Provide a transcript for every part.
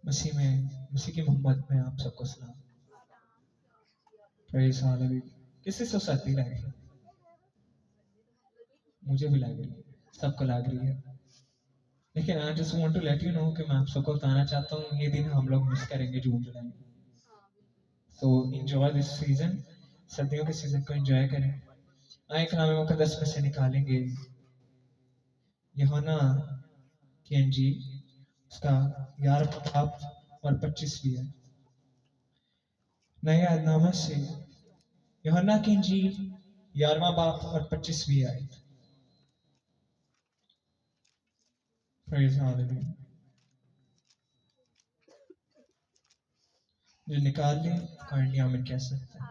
मसीह की मोहब्बत में आप सबको सलाम। Praise hallelujah. किसी से सर्दी लग रही है? मुझे भी लग रही है, सबको लग रही है। लेकिन I just want to let you know कि मैं आप सबको बताना चाहता हूँ ये दिन हम लोग मिस करेंगे जून जुलाई में। सो एंजॉय दिस सीजन, सर्दियों के सीजन को एंजॉय करें। आए कलाम मुकद्दस में से निकालेंगे यूहन्ना की इंजील, उसका 11वां बाब और 25वीं आयत। नए ऐतनामा से यूहन्ना की इंजील 11वां बाब और 25वीं आयत। Praise hallelujah. जो निकाल ले काइंडली आमीन कह सकते हैं।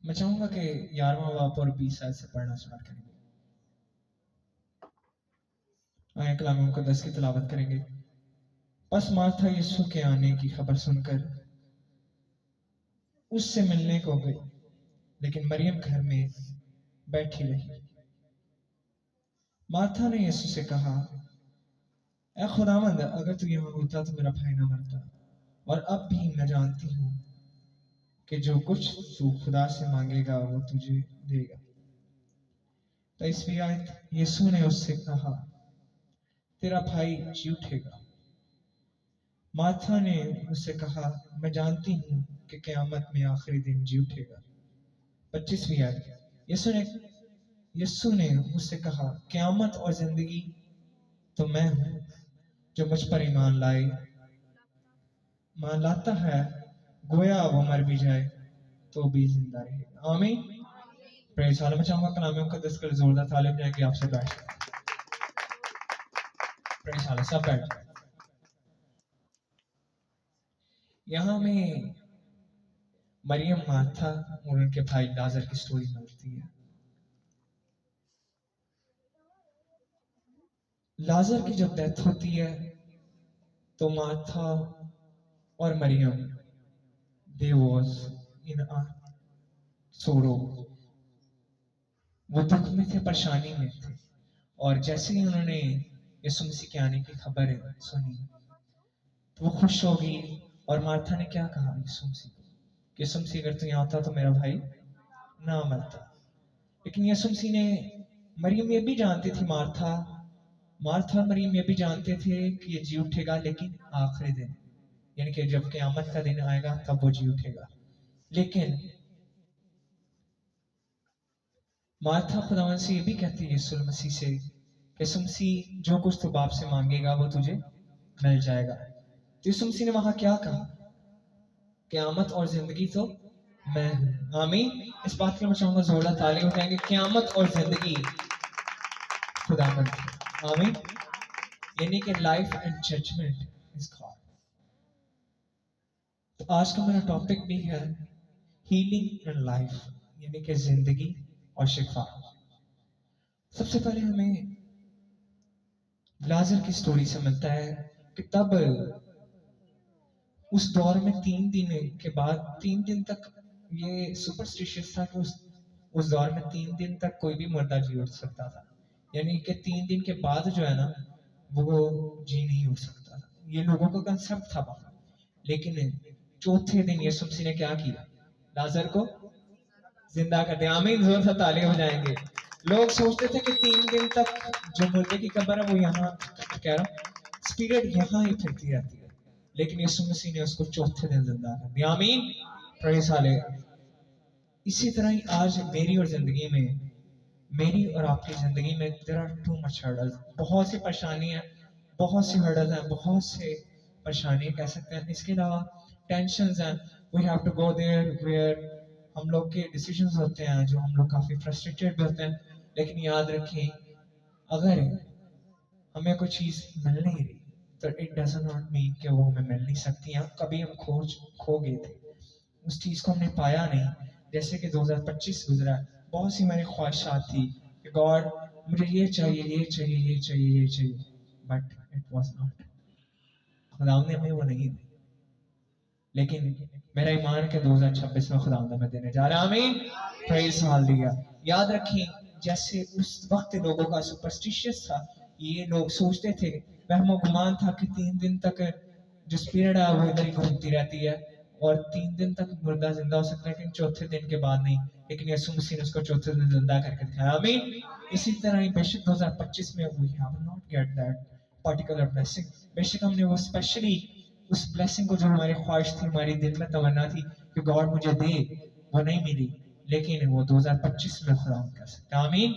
मैं चाहूंगा कि 11वां बाब और 20 आयत से पढ़ना स्टार्ट करेंगे। आए कलाम मुकद्दस की तिलावत करेंगे। बस मार्था यीशु के आने की खबर सुनकर उससे मिलने को गई, लेकिन मरियम घर में बैठी रही। मार्था ने यीशु से कहा, ऐ खुदावंद, अगर तू यहाँ होता तो मेरा भाई ना मरता। और अब भी मैं जानती हूँ कि जो कुछ तू खुदा से मांगेगा वो तुझे देगा। तो इसवीं आयत, यीशु ने उससे कहा, तेरा भाई जी उठेगा। मार्था ने उससे कहा, मैं जानती हूँ कि क़यामत में आखिरी दिन जी उठेगा। 25वीं आयत, यीशु ने उससे कहा, क़यामत और जिंदगी तो मैं हूँ। जो मुझ पर ईमान लाता है, गोया वो मर भी जाए तो भी जिंदा रहेगा। आमीन। Praise hallelujah. मैं चाहूंगा कलाम मुकद्दस कर जोरदार ताली बजाएंगे आपसे बैठ। Praise hallelujah. सब बैठ। यहाँ में मरियम, मार्था और उनके भाई लाजर की स्टोरी मिलती है। लाजर की जब डेथ होती है तो मार्था और मरियम दे वाज इन अ सोरो, वो दुख में थे, परेशानी में थे। और जैसे ही उन्होंने यीशु मसीह के आने की खबर सुनी तो वो खुश हो गई। और मार्था ने क्या कहा यीशु मसीह को कि यीशु मसीह अगर तू यहाँ होता तो मेरा भाई ना मरता। लेकिन यीशु मसीह ने, मरियम ये भी जानती थी, मार्था और मरियम ये भी जानते थे कि ये जी उठेगा, लेकिन आखिरी दिन, यानी कि जब क़यामत का दिन आएगा तब वो जी उठेगा। लेकिन मार्था खुदावन से ये भी कहती है यीशु मसीह से कि यीशु मसीह जो कुछ तू बाप से मांगेगा वो तुझे मिल जाएगा। तो यीशु मसीह ने वहां क्या कहा, क़यामत और जिंदगी तो मैं हूं। आमीन। इस बात के लिए मैं चाहूंगा जोरदार ताली बजाएंगे। क़यामत और जिंदगी खुदावन की। आमीन। यानी कि life and judgement is God. तो आज का मेरा टॉपिक भी है हीलिंग एंड लाइफ, यानी कि जिंदगी और शिफा। सबसे पहले हमें लाजर की स्टोरी से मिलता है कि तब उस दौर में 3 दिन के बाद, 3 दिन तक ये सुपरस्टिशियस था कि उस दौर में 3 दिन तक कोई भी मुर्दा जी उठ सकता था। यानी कि 3 दिन के बाद जो है ना वो जी नहीं उठ सकता था। ये लोगों का कंसेप्ट था वहां। लेकिन चौथे दिन यीशु मसीह ने क्या किया, लाजर को जिंदा कर दिया। आमीन। जोर से तालियां बजाएंगे। लोग सोचते थे कि 3 दिन तक जो मुर्दे की कब्र है वो यहाँ, कह रहा हूँ स्पिरिट यहाँ ही फिरती रहती है, लेकिन यीशु मसीह ने उसको चौथे दिन जिंदा कर दिया। आमीन। Praise hallelujah. इसी तरह ही आज मेरी और जिंदगी में, मेरी और आपकी जिंदगी में there are too much hurdles, बहुत सी परेशानी है, बहुत सी हर्डल्स हैं, बहुत से परेशानी कह सकते हैं। इसके अलावा टेंशंस हैं। We have to go there where हम लोग के डिसीजंस होते हैं जो हम लोग काफी फ्रस्ट्रेटेड भी होते हैं। लेकिन याद रखें, अगर हमें कोई चीज मिल नहीं रही तो इट डजंट नॉट मीन कि वो हमें मिल नहीं सकती। या कभी हम खो गए थे, उस चीज को हमने पाया नहीं। जैसे कि 2025 गुजरा, बहुत सी मेरी ख्वाहिशात थी कि गॉड मुझे ये चाहिए, ये चाहिए, ये चाहिए, ये चाहिए, बट इट वाज नॉट। खुदावंद ने हमें वो नहीं दी, लेकिन मेरा ईमान के 2026 में खुदावंद हमें देने जा रहा है। आमीन। Praise hallelujah. याद रखें, जैसे उस वक्त लोगों का सुपरस्टिशियस था, ये लोग सोचते थे, वहम गुमान था कि 3 दिन तक जो स्पिरिट है वो इधर ही घूमती रहती है और 3 दिन तक मुर्दा जिंदा हो सकता है, लेकिन चौथे दिन के बाद नहीं। लेकिन यीशु मसीह ने उसको चौथे दिन जिंदा करके दिखाया। आमीन। इसी तरह ही बेशक 2025 में we have not get that particular blessing, बेशक हमने वो स्पेशली उस ब्लेसिंग को जो हमारी ख्वाहिश थी, हमारी दिल में तमन्ना थी कि गॉड मुझे दे, वो नहीं मिली, लेकिन वो 2025 में खुदा कर सकता है। आमीन।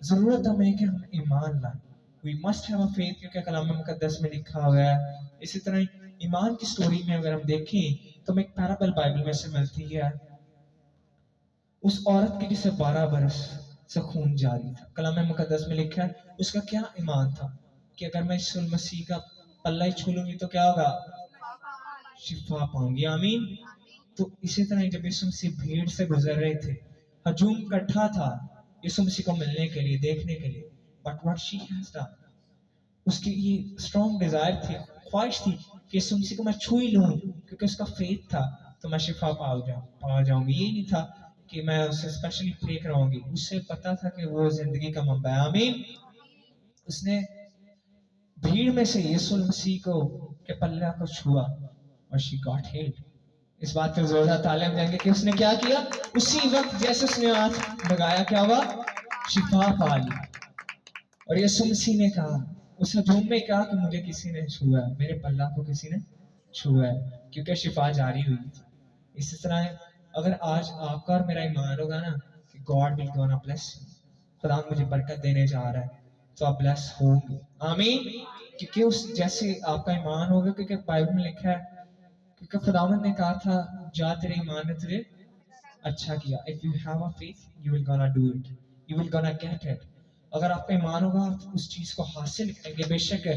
जरूरत हमें कि हम ईमान लाएं। We must have a faith, क्योंकि कलाम मुकद्दस में लिखा हुआ है। इसी तरह ईमान की स्टोरी में अगर हम देखें तो हमें एक पैराबल बाइबल में से मिलती है, उस औरत की जिसे 12 बरस से खून जारी था। कलाम मुकद्दस में लिखा है उसका क्या ईमान था कि अगर मैं यीशु मसीह का पल्ला ही छू लूंगी तो क्या होगा, शिफा पाऊंगी। आमीन। तो इसी तरह जब यीशु मसीह भीड़ से गुजर रहे थे, हजूम इकट्ठा था यीशु मसीह को मिलने के लिए, देखने के लिए, but what she has done, उसकी ये स्ट्रॉन्ग डिजायर थी, ख्वाहिश थी कि यीशु मसीह को मैं छू ही लूं, क्योंकि उसका फेथ था तो मैं शिफा पा जाऊंगी। ये नहीं था कि मैं उसे स्पेशली प्रे कराऊंगी, उसे पता था कि वो जिंदगी का मंबा है। आमीन। उसने भीड़ में से यीशु मसीह को के पल्ला को छुआ और शी गॉट हील्ड। इस बात पर जोरदार तालियां देंगे कि उसने क्या किया, उसी वक्त जैसे उसने हाथ लगाया क्या हुआ, शिफा पा ली। और यीशु मसीह ने कहा, उस हजूम में कहा कि मुझे किसी ने छुआ है, मेरे पल्ला को किसी ने छुआ है, क्योंकि शिफा जारी हुई थी। इसी तरह अगर आज आपका और मेरा ईमान होगा ना कि गॉड विल गोना ब्लेस, खुदा मुझे बरकत देने जा रहा है, तो आप ब्लेस होंगे। आमीन। क्योंकि उस जैसे आपका ईमान होगा, क्योंकि बाइबल में लिखा है, क्योंकि खुदावंद ने कहा था जा तेरे ईमान ने तुझे अच्छा किया। If you have a faith you will gonna do it, you will gonna get it. अगर आप पे ईमान होगा आप उस चीज को हासिल करेंगे, बेशक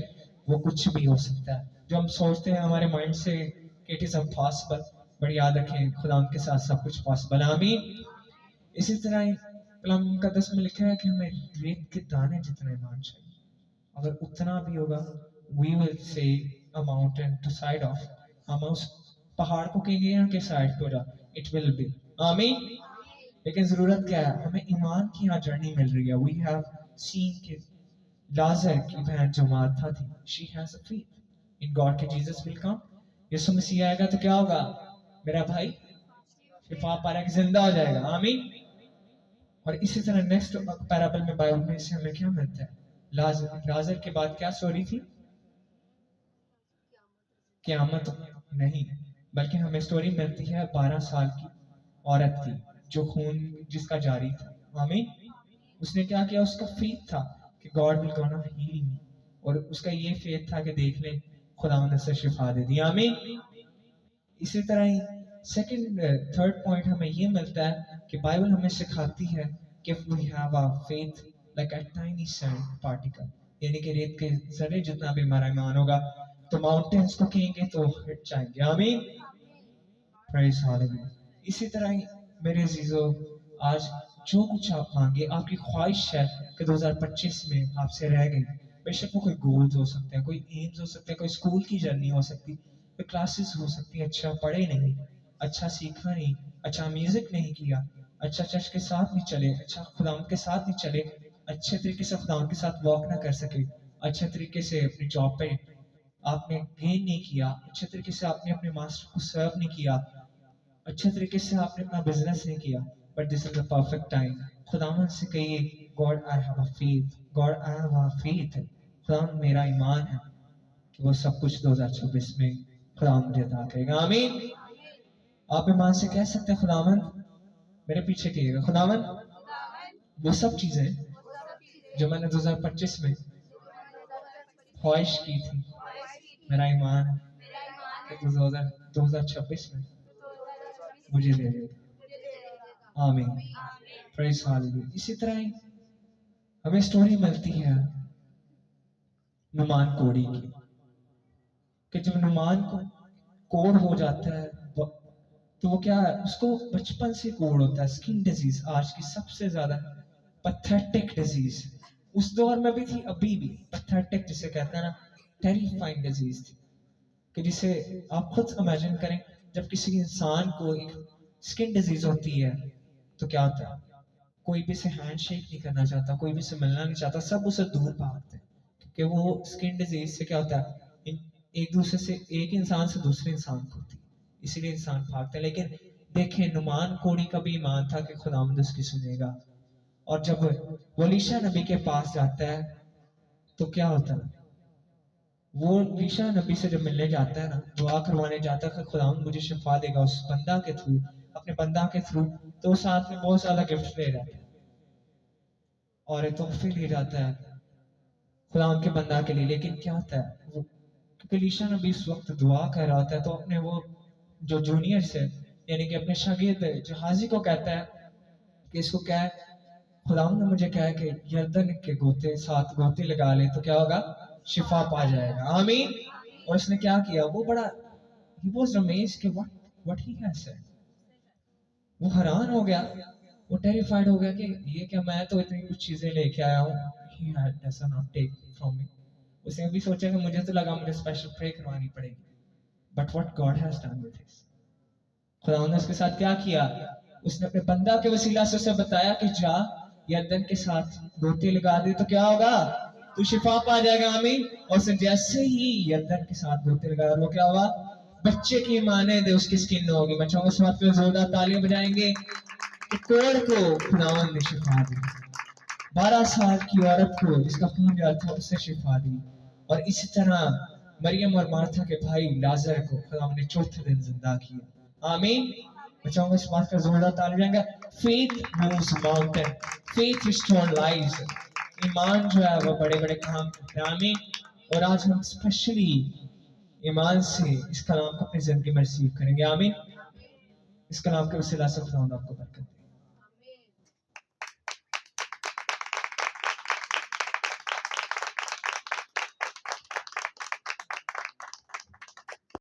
वो कुछ भी हो सकता है। जो हम सोचते हैं हमारे माइंड से कि इट इज इम्पॉसिबल, बट याद रखें खुदा के साथ सब कुछ पॉसिबल है। आमीन। इसी तरह ही कलाम मुकद्दस में लिखा है कि हमें रेत के दाने जितना ईमान चाहिए, अगर उतना भी होगा, we will say a mountain to side off, हम उस पहाड़ को कहेंगे यहाँ के साइड पे हो जा, इट विल बी। आमीन। लेकिन जरूरत क्या है, हमें ईमान की यहाँ जर्नी मिल रही है। वी हैव सीन कि लाजर की बहन जो मार्था थी, she has a faith in God कि जीसस विल कम, यीशु मसीह आएगा तो क्या होगा, मेरा भाई शिफा पाने के जिंदा हो जाएगा। आमीन। और इसी तरह नेक्स्ट पैराबल में बाइबल में से हमें क्या मिलता है, लाजर के बाद क्या स्टोरी थी, क़यामत नहीं, बल्कि हमें स्टोरी मिलती है 12 साल की औरत की जो खून जिसका जारी था। आमीन। उसने क्या किया, उसका फेथ था कि God will gonna heal me, और उसका ये फेथ था कि देख ले खुदावंद से शिफा दे दी। आमीन। इसी तरह ही सेकंड थर्ड पॉइंट हमें ये मिलता है कि बाइबल हमें सिखाती है कि we have a faith like a tiny sand particle, यानी कि रेत के जरे जितना भी हमारा ईमान होगा तो माउंटेन्स को कहेंगे तो हिट जाएंगे। आमीन। Praise hallelujah. इसी तरह ही मेरे अजीजों, आज जो कुछ आप मांगे, आपकी ख्वाहिश है कि 2025 में आपसे रह गई, बेशक वो कोई गोल्स हो सकते हैं, कोई एम्स हो सकते हैं, कोई स्कूल की जर्नी हो सकती, कोई क्लासेस हो सकती है, अच्छा पढ़े नहीं, अच्छा सीखा नहीं, अच्छा म्यूजिक नहीं किया, अच्छा चर्च के साथ नहीं चले, अच्छा खुदावंद के साथ नहीं चले, अच्छे तरीके से खुदावंद के साथ वॉक ना कर सके, अच्छे तरीके से अपनी जॉब पे आपने गेन नहीं किया, अच्छे तरीके से आपने अपने मास्टर को सर्व नहीं किया, अच्छे तरीके से आपने अपना बिजनेस नहीं किया, but this is the perfect time. खुदावन से कहिए God I have a faith, God I have a faith, खुदावन मेरा ईमान है कि वो सब कुछ 2024 में खुदावन मुझे अता करेगा। आमीन। आप ईमान से कह सकते हैं खुदावन, मेरे पीछे कहिएगा खुदावन वो सब चीजें जो मैंने 2025 में ख्वाहिश की थी, मेरा ईमान है कि 2026 में मुझे दे देगा। आमीन। Praise hallelujah. इसी तरह ही हमें स्टोरी मिलती है नुमान कोड़ी की, कि जब नुमान को कोड़ हो जाता है तो वो क्या है, उसको बचपन से कोड़ होता है, स्किन डिजीज, आज की सबसे ज्यादा पैथेटिक डिजीज, उस दौर में भी थी, अभी भी पैथेटिक जिसे कहते हैं ना, टेरिफाइंग डिजीज थी। कि जिसे आप खुद इमेजिन करें, जब किसी इंसान को एक स्किन डिजीज होती है तो क्या होता है, कोई भी से हैंड शेक नहीं करना चाहता, कोई भी से मिलना नहीं चाहता, सब उसे दूर भागते हैं, क्योंकि वो स्किन डिजीज से क्या होता है, एक दूसरे से, एक इंसान से दूसरे इंसान को होती है, इसीलिए इंसान भागता है। लेकिन देखें, नुमान कोड़ी का भी ईमान था कि खुदावंद उसकी सुनेगा, और जब वो लीशा नबी के पास जाता है तो क्या होता है, वो लीशा नबी से जब मिलने जाता है ना, दुआ करवाने जाता है कि खुदावंद मुझे शिफा देगा उस बंदा के थ्रू, अपने बंदा के थ्रू, तो साथ में बहुत ज्यादा गिफ्ट ले जाता है और तोहफे ले जाता है खुदा के बंदा के लिए। लेकिन क्या होता है, वो क्योंकि लीशा नबी इस वक्त दुआ कर रहा होता है, तो अपने वो जो जूनियर से, यानी कि अपने शागिर्द जहाजी को कहता है कि इसको क्या है, खुदा ने मुझे कहा है कि यर्दन के गोते 7 गोते लगा ले तो क्या होगा, शिफा पा जाएगा, आमीन। और उसने क्या किया, वो बड़ा, he was amazed कि what he has said, वो हैरान हो गया, वो टेरिफाइड हो गया कि ये क्या, मैं तो इतनी कुछ चीजें लेके आया हूँ, he had does not take from me। उसने भी सोचा कि मुझे तो लगा मुझे स्पेशल प्रे करवानी पड़ेगी, but what God has done with this, खुदा ने उसके साथ क्या किया, उसने अपने बंदा के वसीला से उसे बताया कि जा यर्दन के साथ गोते लगा दे तो क्या होगा, तू शिफा पा जाएगा, आमीन। और उसने जैसे ही यर्दन के साथ गोते लगाया, वो क्या हुआ, बच्चे की माने दे उसकी स्किन होगी। बच्चों को साथ में जोरदार तालियां बजाएंगे कि कोड़ को खुदावन ने शिफा दी, 12 साल की औरत को जिसका खून जल था उसे शिफा दी, और इसी तरह मरियम और मार्था के भाई लाजर को खुदा ने चौथे दिन जिंदा किया, आमीन। मैं चाहूंगा इस बात का जोरदार ताली जाएगा, faith moves mountain, faith restore lives, ईमान जो है वो बड़े बड़े काम करता है, आमीन। और आज हम स्पेशली ईमान से इस कलाम को अपनी जिंदगी में रिसीव करेंगे, आमीन। इस कलाम के वसीला से खुदा आपको बरकत दे।